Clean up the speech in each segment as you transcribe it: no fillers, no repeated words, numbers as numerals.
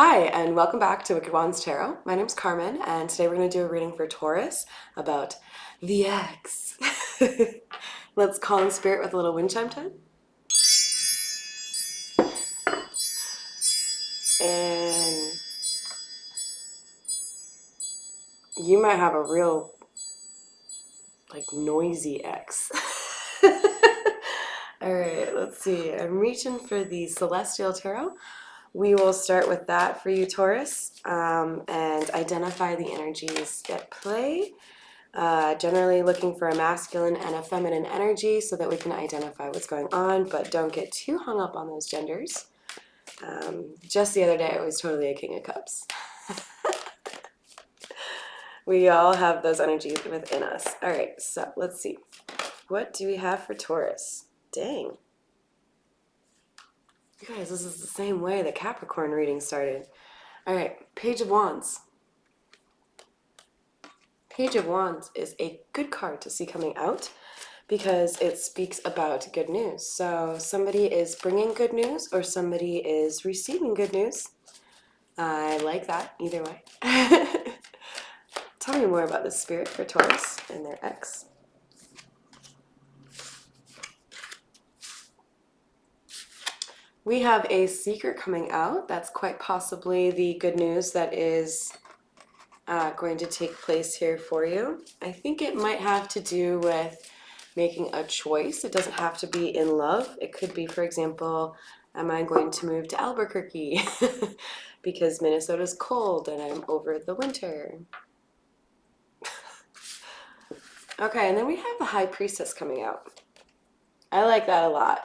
Hi, and welcome back to Wicked Wands Tarot. My name's Carmen, and today we're going to do a reading for Taurus about the ex. Let's call in spirit with a little wind chime time. And you might have a real, noisy ex. All right, let's see. I'm reaching for the Celestial Tarot. We will start with that for you, Taurus, and identify the energies at play. Generally looking for a masculine and a feminine energy so that we can identify what's going on, but don't get too hung up on those genders. Just the other day, I was totally a King of Cups. We all have those energies within us. All right, so let's see. What do we have for Taurus? Dang. You guys, this is the same way the Capricorn reading started. All right, Page of Wands. Page of Wands is a good card to see coming out because it speaks about good news. So somebody is bringing good news or somebody is receiving good news. I like that either way. Tell me more about the spirit for Taurus and their ex. We have a secret coming out. That's quite possibly the good news that is going to take place here for you. I think it might have to do with making a choice. It doesn't have to be in love. It could be, for example, am I going to move to Albuquerque because Minnesota's cold and I'm over the winter? Okay, and then we have the High Priestess coming out. I like that a lot,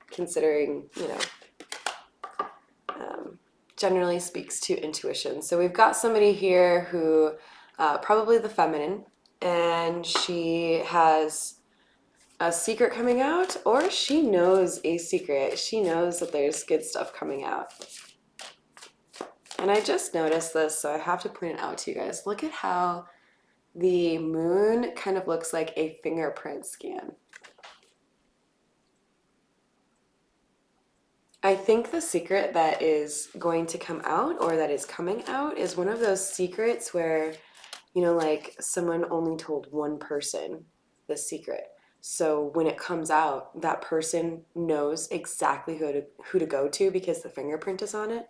considering, generally speaks to intuition. So we've got somebody here who, probably the feminine, and she has a secret coming out, or she knows a secret. She knows that there's good stuff coming out. And I just noticed this, so I have to point it out to you guys. Look at how the moon kind of looks like a fingerprint scan. I think the secret that is going to come out, or that is coming out, is one of those secrets where, like someone only told one person the secret. So when it comes out, that person knows exactly who to go to because the fingerprint is on it.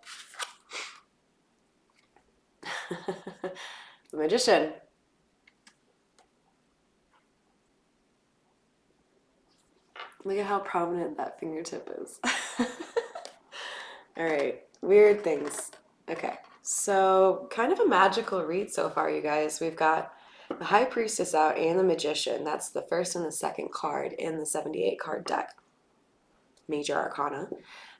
The Magician. Look at how prominent that fingertip is. All right, weird things. Okay, so kind of a magical read so far, you guys. We've got the High Priestess out and the Magician. That's the first and the second card in the 78 card deck, Major Arcana.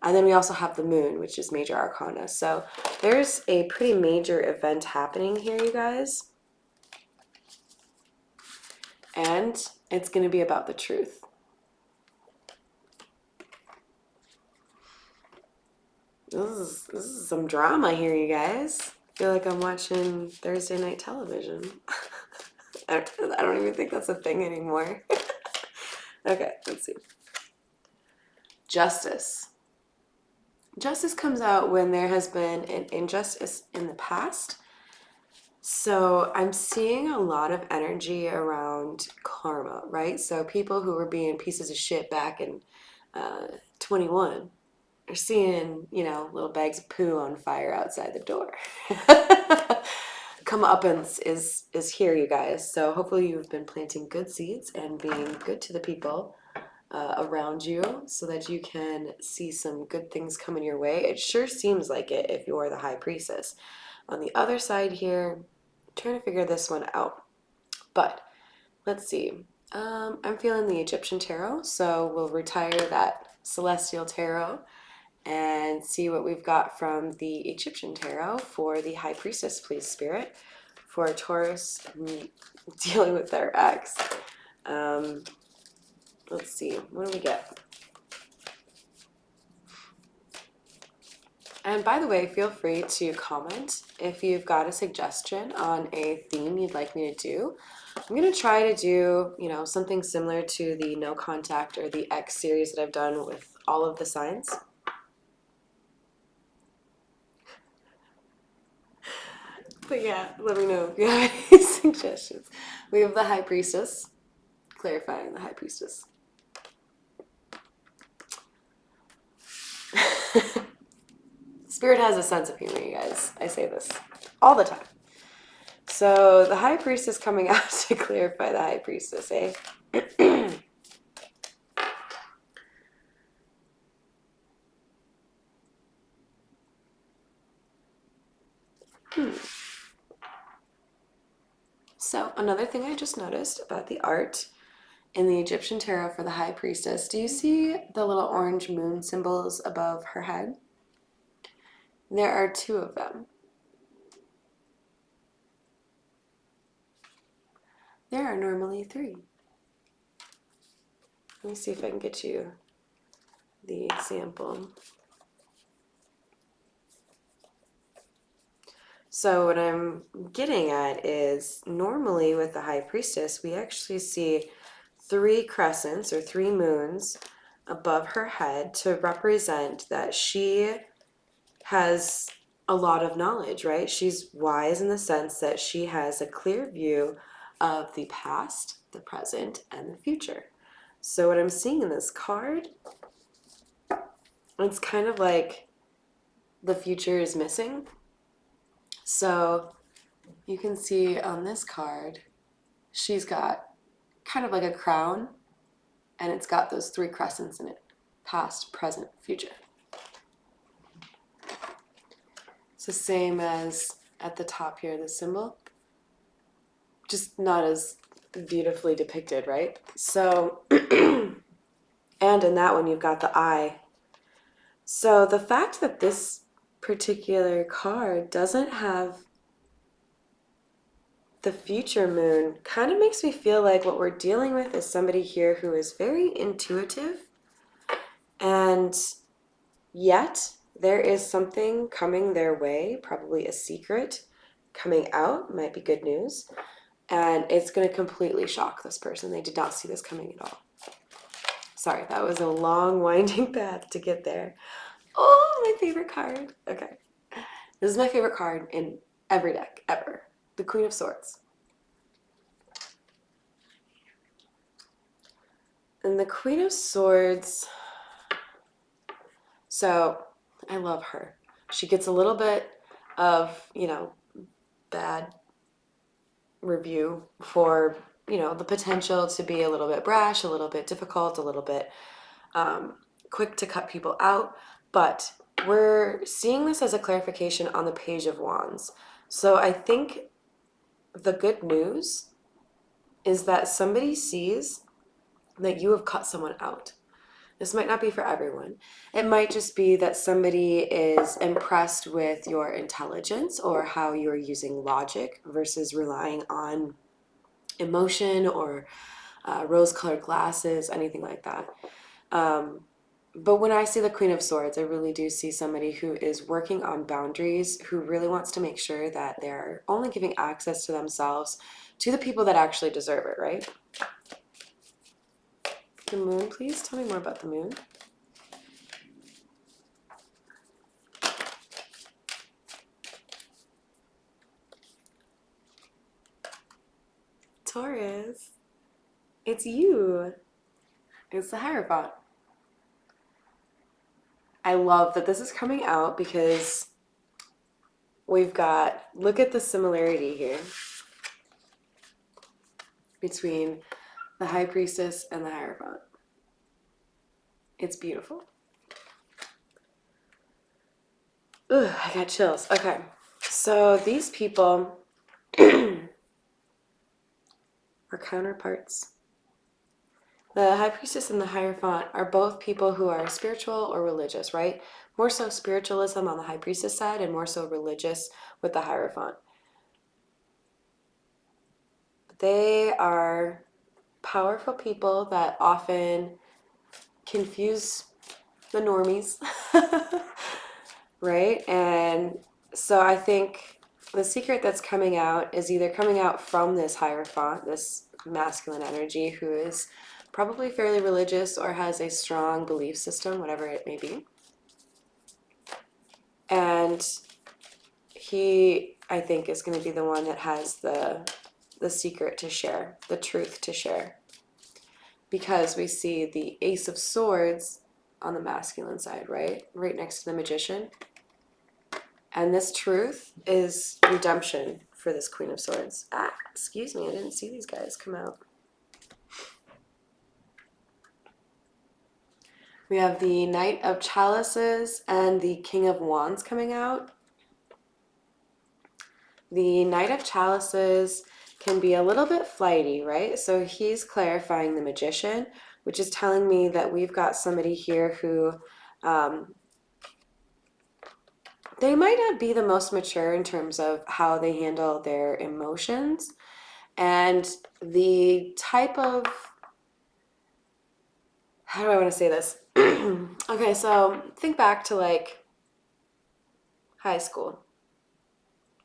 And then we also have the Moon, which is Major Arcana. So there's a pretty major event happening here, you guys. And it's going to be about the truth. This is some drama here, you guys. I feel like I'm watching Thursday night television. I don't even think that's a thing anymore. Okay, let's see. Justice. Justice comes out when there has been an injustice in the past. So I'm seeing a lot of energy around karma, right? So people who were being pieces of shit back in 21 are seeing, little bags of poo on fire outside the door. Comeuppance is here, you guys. So hopefully you've been planting good seeds and being good to the people around you so that you can see some good things coming your way. It sure seems like it if you're the High Priestess. On the other side here, I'm trying to figure this one out. But let's see. I'm feeling the Egyptian Tarot, so we'll retire that Celestial Tarot and see what we've got from the Egyptian Tarot for the High Priestess, please, Spirit, for Taurus dealing with their ex. Let's see, what do we get? And by the way, feel free to comment if you've got a suggestion on a theme you'd like me to do. I'm going to try to do, something similar to the No Contact or the X series that I've done with all of the signs. But yeah, let me know if you have any suggestions. We have the High Priestess, clarifying the High Priestess. Spirit has a sense of humor, you guys. I say this all the time. So the High Priestess coming out to clarify the High Priestess, eh? So another thing I just noticed about the art in the Egyptian tarot for the High Priestess, do you see the little orange moon symbols above her head? There are 2 of them. There are normally 3. Let me see if I can get you the example. So what I'm getting at is normally with the High Priestess, we actually see 3 crescents or 3 moons above her head to represent that she has a lot of knowledge, right? She's wise in the sense that she has a clear view of the past, the present, and the future. So what I'm seeing in this card, it's kind of like the future is missing. So you can see on this card, she's got kind of like a crown, and it's got those 3 crescents in it: past, present, future. It's the same as at the top here, the symbol, just not as beautifully depicted, right? So, and in that one, you've got the eye. So the fact that this particular card doesn't have the future moon kind of makes me feel like what we're dealing with is somebody here who is very intuitive, and yet there is something coming their way, probably a secret coming out, might be good news, and it's going to completely shock this person. They did not see this coming at all. Sorry, that was a long winding path to get there. Oh, my favorite card. Okay. This is my favorite card in every deck, ever. The Queen of Swords. And the Queen of Swords, so I love her. She gets a little bit of, bad review for, the potential to be a little bit brash, a little bit difficult, a little bit quick to cut people out. But we're seeing this as a clarification on the Page of Wands. So I think the good news is that somebody sees that you have cut someone out. This might not be for everyone. It might just be that somebody is impressed with your intelligence or how you're using logic versus relying on emotion or rose-colored glasses, anything like that. But when I see the Queen of Swords, I really do see somebody who is working on boundaries, who really wants to make sure that they're only giving access to themselves to the people that actually deserve it, right? The moon, please tell me more about the moon. Taurus, it's you. It's the Hierophant. I love that this is coming out because we've got, look at the similarity here between the High Priestess and the Hierophant. It's beautiful. Ugh, I got chills. Okay, so these people are counterparts. The High Priestess and the Hierophant are both people who are spiritual or religious, right? More so spiritualism on the High Priestess side and more so religious with the Hierophant. They are powerful people that often confuse the normies, right? And so I think the secret that's coming out is either coming out from this Hierophant, this masculine energy who is probably fairly religious or has a strong belief system, whatever it may be. And he I think, is going to be the one that has the secret to share, the truth to share. Because we see the Ace of Swords on the masculine side, right? Right next to the Magician. And this truth is redemption for this Queen of Swords. Ah, excuse me, I didn't see these guys come out. We have the Knight of Chalices and the King of Wands coming out. The Knight of Chalices can be a little bit flighty, right? So he's clarifying the Magician, which is telling me that we've got somebody here who they might not be the most mature in terms of how they handle their emotions and the type of, how do I want to say this? Okay, so think back to like high school,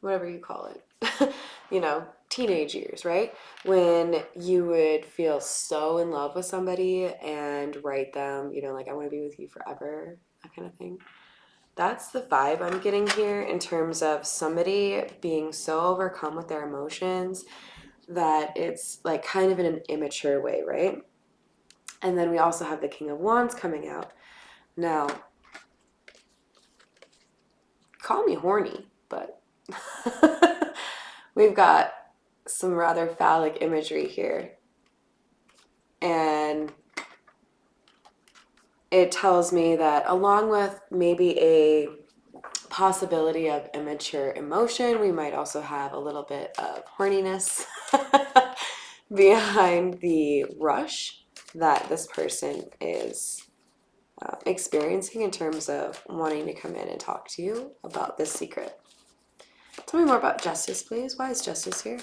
whatever you call it, you know, teenage years, right? When you would feel so in love with somebody and write them, you know, like, I want to be with you forever, that kind of thing. That's the vibe I'm getting here in terms of somebody being so overcome with their emotions that it's like kind of in an immature way, right? And then we also have the King of Wands coming out. Now, call me horny, but we've got some rather phallic imagery here. And it tells me that along with maybe a possibility of immature emotion, we might also have a little bit of horniness behind the rush that this person is experiencing in terms of wanting to come in and talk to you about this secret. Tell me more about Justice, please. Why is Justice here?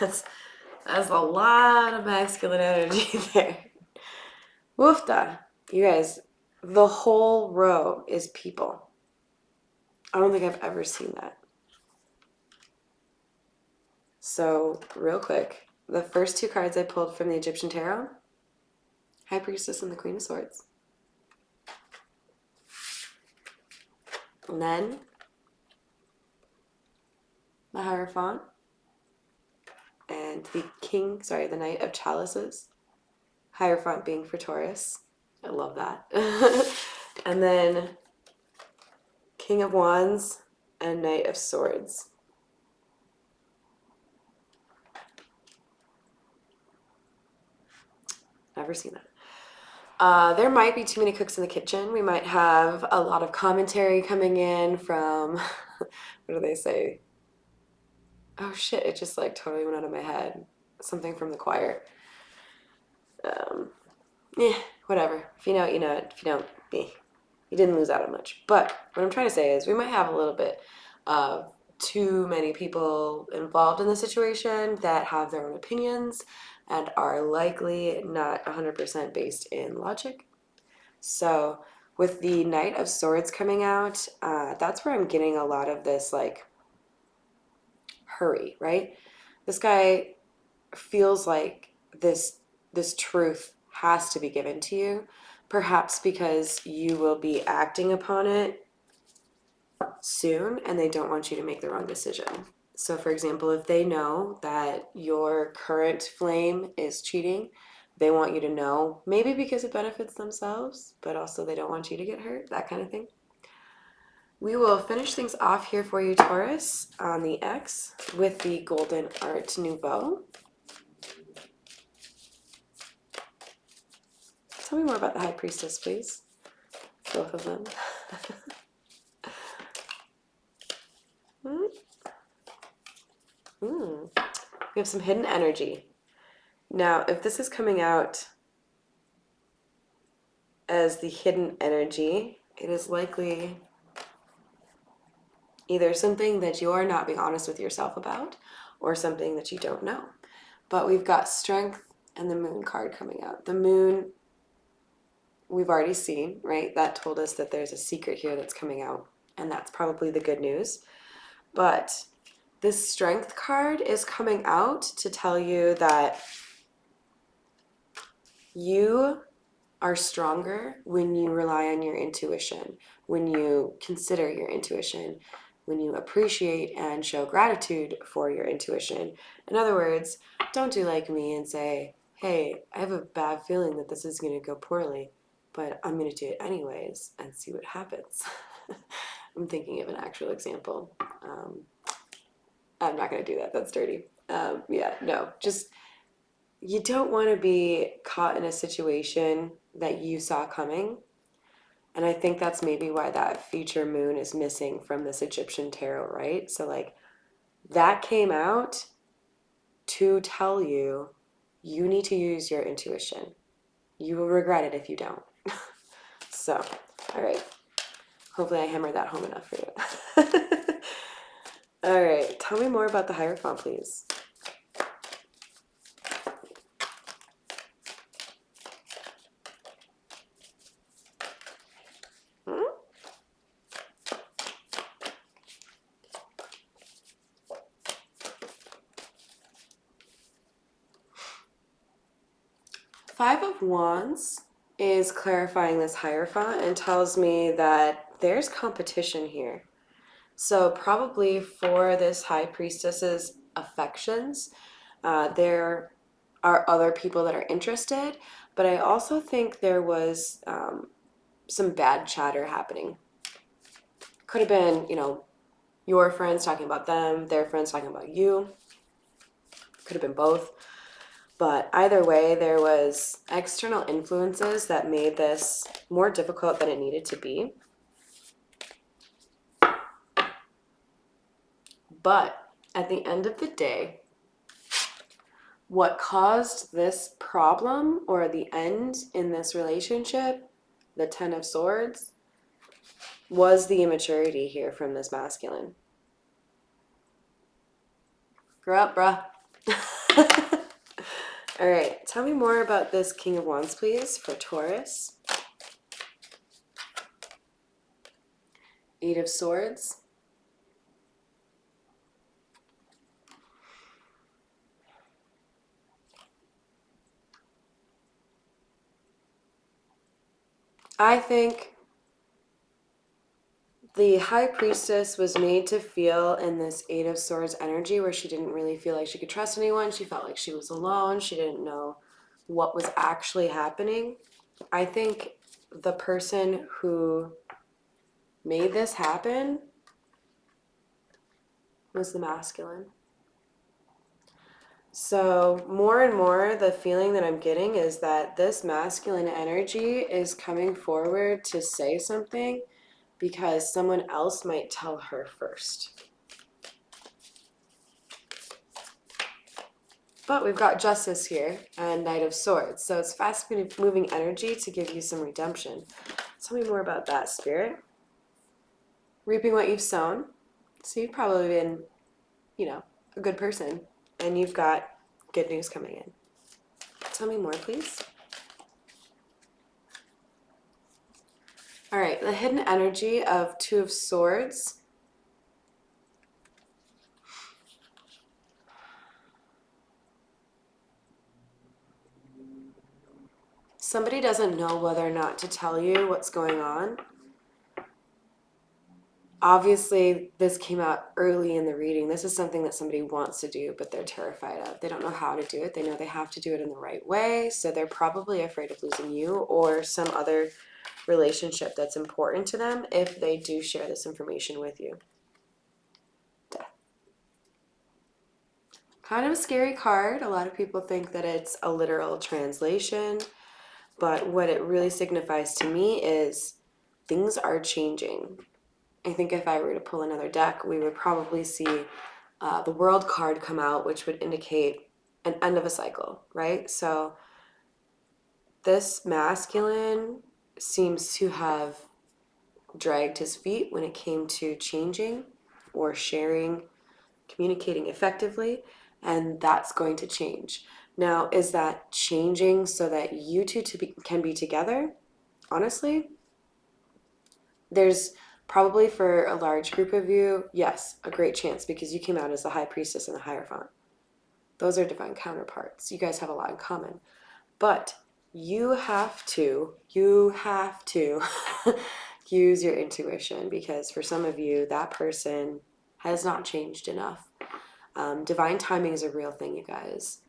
That's a lot of masculine energy there. Woofda. You guys, the whole row is people. I don't think I've ever seen that. So, real quick, the first two cards I pulled from the Egyptian Tarot, High Priestess and the Queen of Swords. And then the Hierophant and the Knight of Chalices. Hierophant being for Taurus. I love that. And then King of Wands and Knight of Swords. Never seen that. There might be too many cooks in the kitchen. We might have a lot of commentary coming in from, what do they say? Oh shit, it just like totally went out of my head. Something from the choir. Whatever. If you know it, you know it. If you don't, you didn't lose out on much. But what I'm trying to say is we might have a little bit of too many people involved in the situation that have their own opinions and are likely not 100% based in logic. So with the Knight of Swords coming out, that's where I'm getting a lot of this like hurry, right? This guy feels like this truth has to be given to you, perhaps because you will be acting upon it soon and they don't want you to make the wrong decision. So for example, if they know that your current flame is cheating, they want you to know, maybe because it benefits themselves, but also they don't want you to get hurt, that kind of thing. We will finish things off here for you, Taurus, on the X with the Golden Art Nouveau. Tell me more about the High Priestess, please. Both of them. We have some hidden energy. Now, if this is coming out as the hidden energy, it is likely either something that you are not being honest with yourself about or something that you don't know. But we've got Strength and the Moon card coming out. The Moon, we've already seen, right? That told us that there's a secret here that's coming out, and that's probably the good news. But This Strength card is coming out to tell you that you are stronger when you rely on your intuition, when you consider your intuition, when you appreciate and show gratitude for your intuition. In other words, don't do like me and say, hey, I have a bad feeling that this is going to go poorly, but I'm going to do it anyways and see what happens. I'm thinking of an actual example. I'm not going to do that. That's dirty. Yeah, no, just you don't want to be caught in a situation that you saw coming. And I think that's maybe why that future moon is missing from this Egyptian tarot, right? So, like, that came out to tell you you need to use your intuition. You will regret it if you don't. So, all right. Hopefully, I hammered that home enough for you. All right. Tell me more about the Hierophant, please. Hmm? Five of Wands is clarifying this Hierophant and tells me that there's competition here. So probably for this High Priestess's affections, there are other people that are interested, but I also think there was some bad chatter happening. Could have been, your friends talking about them, their friends talking about you. Could have been both. But either way, there was external influences that made this more difficult than it needed to be. But at the end of the day, what caused this problem or the end in this relationship, the Ten of Swords, was the immaturity here from this masculine. Grow up, bruh. All right, tell me more about this King of Wands, please, for Taurus. Eight of Swords. I think the High Priestess was made to feel in this Eight of Swords energy where she didn't really feel like she could trust anyone. She felt like she was alone. She didn't know what was actually happening. I think the person who made this happen was the masculine. So more and more, the feeling that I'm getting is that this masculine energy is coming forward to say something because someone else might tell her first. But we've got Justice here and Knight of Swords. So it's fast-moving energy to give you some redemption. Tell me more about that, Spirit. Reaping what you've sown. So you've probably been, a good person. And you've got good news coming in. Tell me more, please. All right, the hidden energy of Two of Swords. Somebody doesn't know whether or not to tell you what's going on. Obviously, this came out early in the reading. This is something that somebody wants to do, but they're terrified of. They don't know how to do it. They know they have to do it in the right way, so they're probably afraid of losing you or some other relationship that's important to them if they do share this information with you. Death. Kind of a scary card. A lot of people think that it's a literal translation, but what it really signifies to me is things are changing. I think if I were to pull another deck, we would probably see the World card come out, which would indicate an end of a cycle, right? So this masculine seems to have dragged his feet when it came to changing or sharing, communicating effectively, and that's going to change. Now, is that changing so that you two can be together? Honestly, there's Probably for a large group of you, yes, a great chance because you came out as the High Priestess and the Hierophant. Those are divine counterparts. You guys have a lot in common. But you have to use your intuition because for some of you, that person has not changed enough. Divine timing is a real thing, you guys.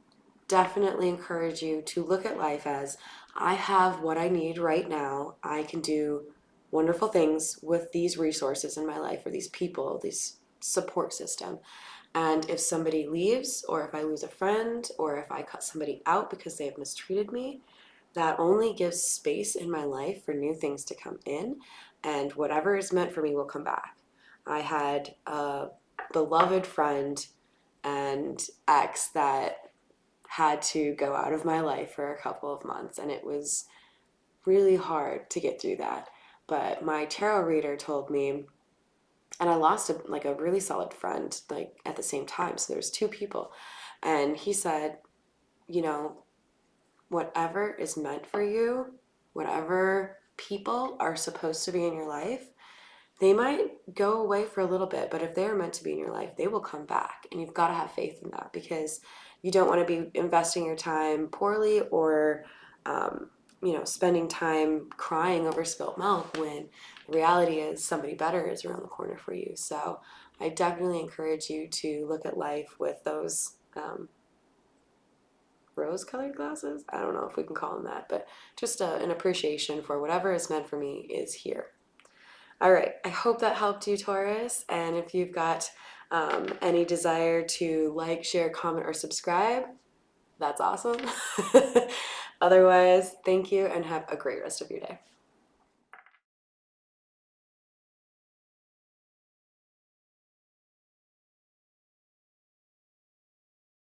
Definitely encourage you to look at life as I have what I need right now. I can do wonderful things with these resources in my life or these people, this support system. And if somebody leaves, or if I lose a friend, or if I cut somebody out because they have mistreated me, that only gives space in my life for new things to come in, and whatever is meant for me will come back. I had a beloved friend and ex that had to go out of my life for a couple of months, and it was really hard to get through that. But my tarot reader told me, and I lost a really solid friend like at the same time. So there's two people, and he said, you know, whatever is meant for you, whatever people are supposed to be in your life, they might go away for a little bit, but if they are meant to be in your life, they will come back. And you've got to have faith in that because you don't want to be investing your time poorly or, spending time crying over spilt milk when the reality is somebody better is around the corner for you. So I definitely encourage you to look at life with those rose-colored glasses. I don't know if we can call them that, but just an appreciation for whatever is meant for me is here. All right, I hope that helped you, Taurus. And if you've got any desire to like, share, comment, or subscribe, that's awesome. Otherwise, thank you and have a great rest of your day.